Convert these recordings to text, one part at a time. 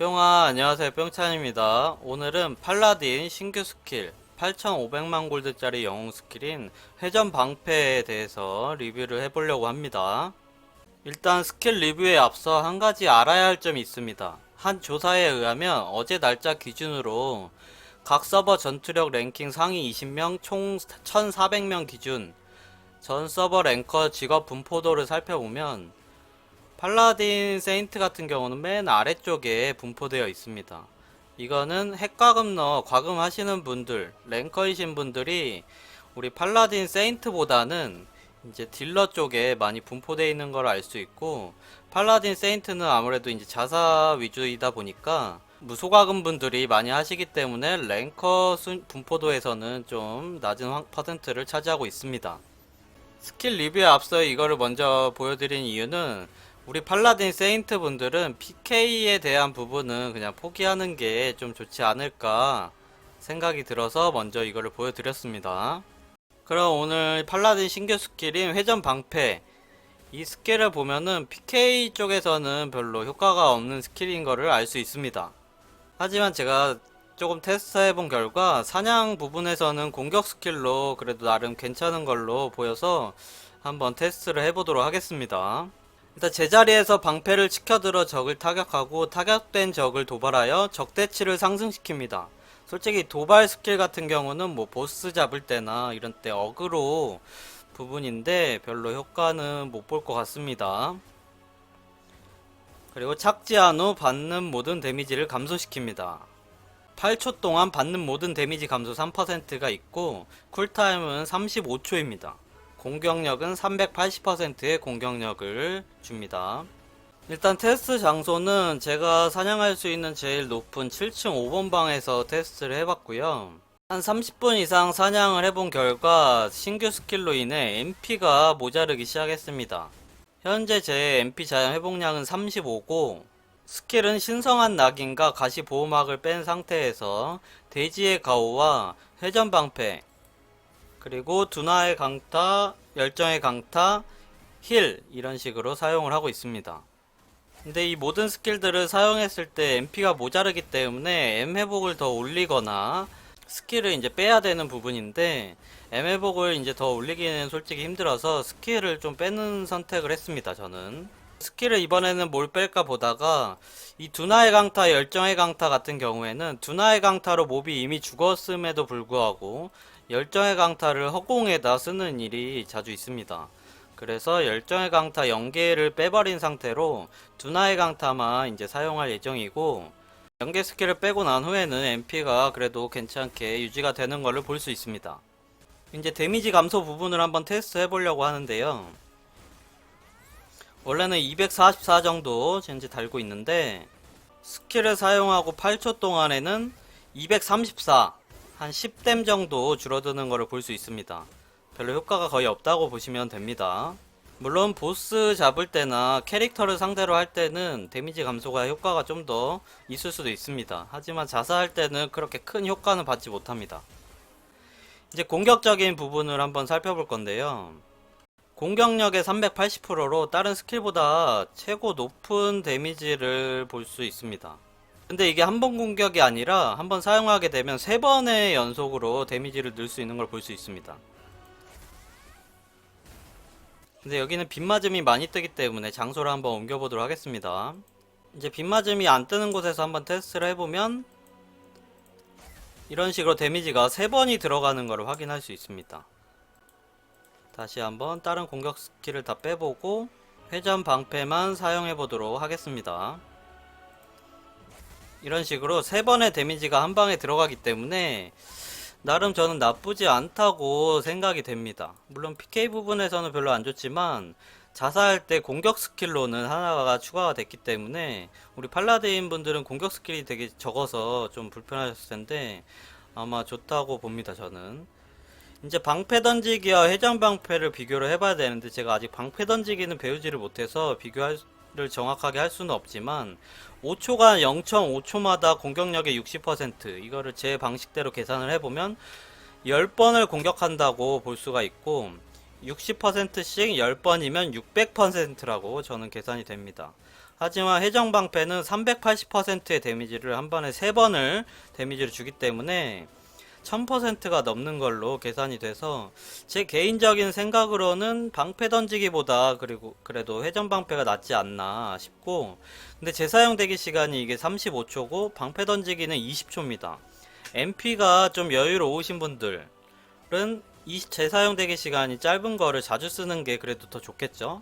뿅아, 안녕하세요. 뿅찬입니다. 오늘은 팔라딘 신규 스킬 8,500만 골드짜리 영웅 스킬인 회전 방패에 대해서 리뷰를 해보려고 합니다. 일단 스킬 리뷰에 앞서 한 가지 알아야 할 점이 있습니다. 한 조사에 의하면 어제 날짜 기준으로 각 서버 전투력 랭킹 상위 20명 총 1,400명 기준 전 서버 랭커 직업 분포도를 살펴보면 팔라딘 세인트 같은 경우는 맨 아래쪽에 분포되어 있습니다. 이거는 핵과금 넣어 과금하시는 분들, 랭커이신 분들이 우리 팔라딘 세인트보다는 이제 딜러 쪽에 많이 분포되어 있는 걸 알 수 있고, 팔라딘 세인트는 아무래도 이제 자사 위주이다 보니까 무소과금 분들이 많이 하시기 때문에 랭커 분포도에서는 좀 낮은 퍼센트를 차지하고 있습니다. 스킬 리뷰에 앞서 이거를 먼저 보여드린 이유는 우리 팔라딘 세인트 분들은 PK에 대한 부분은 그냥 포기하는 게 좀 좋지 않을까 생각이 들어서 먼저 이거를 보여드렸습니다. 그럼 오늘 팔라딘 신규 스킬인 회전 방패, 이 스킬을 보면은 PK 쪽에서는 별로 효과가 없는 스킬인 거를 알 수 있습니다. 하지만 제가 조금 테스트 해본 결과 사냥 부분에서는 공격 스킬로 그래도 나름 괜찮은 걸로 보여서 한번 테스트를 해보도록 하겠습니다. 일단 제자리에서 방패를 치켜들어 적을 타격하고 타격된 적을 도발하여 적대치를 상승시킵니다. 솔직히 도발 스킬 같은 경우는 뭐 보스 잡을 때나 이런 때 어그로 부분인데 별로 효과는 못 볼 것 같습니다. 그리고 착지한 후 받는 모든 데미지를 감소시킵니다. 8초 동안 받는 모든 데미지 감소 3%가 있고 쿨타임은 35초입니다. 공격력은 380%의 공격력을 줍니다. 일단 테스트 장소는 제가 사냥할 수 있는 제일 높은 7층 5번 방에서 테스트를 해봤고요. 한 30분 이상 사냥을 해본 결과 신규 스킬로 인해 MP가 모자르기 시작했습니다. 현재 제 MP 자연 회복량은 35고 스킬은 신성한 낙인과 가시 보호막을 뺀 상태에서 대지의 가호와 회전 방패, 그리고 둔화의 강타, 열정의 강타, 힐 이런 식으로 사용을 하고 있습니다. 근데 이 모든 스킬들을 사용했을 때 MP가 모자르기 때문에 M 회복을 더 올리거나 스킬을 이제 빼야 되는 부분인데 M 회복을 이제 더 올리기는 솔직히 힘들어서 스킬을 좀 빼는 선택을 했습니다. 저는 스킬을 이번에는 뭘 뺄까 보다가 이 둔화의 강타, 열정의 강타 같은 경우에는 둔화의 강타로 몹이 이미 죽었음에도 불구하고 열정의 강타를 허공에다 쓰는 일이 자주 있습니다. 그래서 열정의 강타 0개를 빼버린 상태로 둔화의 강타만 이제 사용할 예정이고, 연계 스킬을 빼고 난 후에는 MP가 그래도 괜찮게 유지가 되는 걸로 볼 수 있습니다. 이제 데미지 감소 부분을 한번 테스트 해보려고 하는데요. 원래는 244 정도 현재 달고 있는데 스킬을 사용하고 8초 동안에는 234, 한 10댐 정도 줄어드는 것을 볼 수 있습니다. 별로 효과가 거의 없다고 보시면 됩니다. 물론 보스 잡을 때나 캐릭터를 상대로 할 때는 데미지 감소가 효과가 좀 더 있을 수도 있습니다. 하지만 자사할 때는 그렇게 큰 효과는 받지 못합니다. 이제 공격적인 부분을 한번 살펴볼 건데요. 공격력의 380%로 다른 스킬보다 최고 높은 데미지를 볼 수 있습니다. 근데 이게 한 번 공격이 아니라 한 번 사용하게 되면 3번의 연속으로 데미지를 넣을 수 있는 걸 볼 수 있습니다. 근데 여기는 빗맞음이 많이 뜨기 때문에 장소를 한번 옮겨보도록 하겠습니다. 이제 빗맞음이 안 뜨는 곳에서 한번 테스트를 해보면 이런 식으로 데미지가 3번이 들어가는 걸 확인할 수 있습니다. 다시 한번 다른 공격 스킬을 다 빼보고 회전 방패만 사용해보도록 하겠습니다. 이런 식으로 3번의 데미지가 한 방에 들어가기 때문에 나름 저는 나쁘지 않다고 생각이 됩니다. 물론 PK 부분에서는 별로 안 좋지만 자사할 때 공격 스킬로는 하나가 추가가 됐기 때문에 우리 팔라딘 분들은 공격 스킬이 되게 적어서 좀 불편하셨을 텐데 아마 좋다고 봅니다. 저는 이제 방패 던지기와 회전 방패를 비교를 해봐야 되는데 제가 아직 방패 던지기는 배우지를 못해서 비교를 정확하게 할 수는 없지만 5초간 0.5초마다 공격력의 60%, 이거를 제 방식대로 계산을 해보면 10번을 공격한다고 볼 수가 있고 60%씩 10번이면 600%라고 저는 계산이 됩니다. 하지만 회전방패는 380%의 데미지를 한 번에 3번을 데미지를 주기 때문에 1000%가 넘는 걸로 계산이 돼서 제 개인적인 생각으로는 방패 던지기보다 그래도 회전 방패가 낫지 않나 싶고, 근데 재사용 대기 시간이 이게 35초고 방패 던지기는 20초입니다. MP가 좀 여유로우신 분들은 재사용 대기 시간이 짧은 거를 자주 쓰는 게 그래도 더 좋겠죠.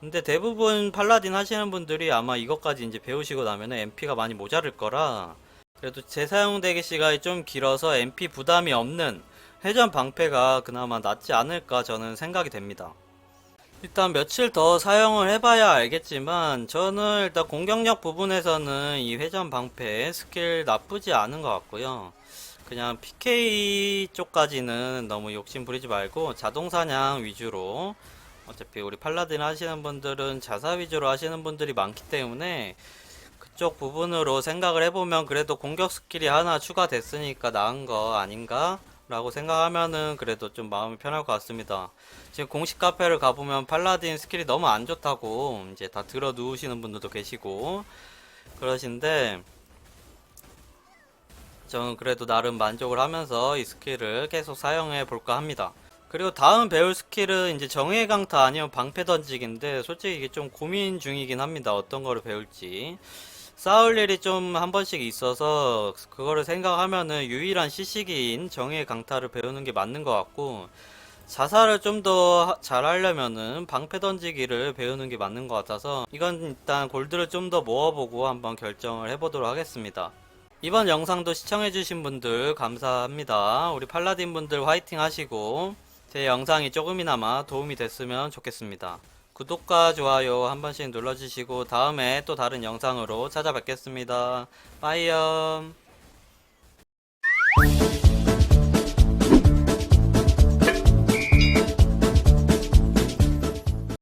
근데 대부분 팔라딘 하시는 분들이 아마 이것까지 이제 배우시고 나면은 MP가 많이 모자랄 거라, 그래도 재사용 대기 시간이 좀 길어서 MP 부담이 없는 회전 방패가 그나마 낫지 않을까 저는 생각이 됩니다. 일단 며칠 더 사용을 해봐야 알겠지만 저는 일단 공격력 부분에서는 이 회전 방패 스킬 나쁘지 않은 것 같고요. 그냥 PK 쪽까지는 너무 욕심 부리지 말고 자동 사냥 위주로, 어차피 우리 팔라딘 하시는 분들은 자사 위주로 하시는 분들이 많기 때문에 그쪽 부분으로 생각을 해보면 그래도 공격 스킬이 하나 추가됐으니까 나은 거 아닌가? 라고 생각하면은 그래도 좀 마음이 편할 것 같습니다. 지금 공식 카페를 가보면 팔라딘 스킬이 너무 안 좋다고 이제 다 들어 누우시는 분들도 계시고 그러신데, 저는 그래도 나름 만족을 하면서 이 스킬을 계속 사용해 볼까 합니다. 그리고 다음 배울 스킬은 이제 정의의 강타 아니면 방패 던지기인데 솔직히 이게 좀 고민 중이긴 합니다. 어떤 거를 배울지. 싸울 일이 좀 한 번씩 있어서 그거를 생각하면은 유일한 CC기인 정의의 강타를 배우는 게 맞는 것 같고, 자살을 좀 더 잘하려면은 방패 던지기를 배우는 게 맞는 것 같아서 이건 일단 골드를 좀 더 모아보고 한번 결정을 해보도록 하겠습니다. 이번 영상도 시청해주신 분들 감사합니다. 우리 팔라딘 분들 화이팅 하시고 제 영상이 조금이나마 도움이 됐으면 좋겠습니다. 구독과 좋아요 한 번씩 눌러주시고 다음에 또 다른 영상으로 찾아뵙겠습니다. 빠이염.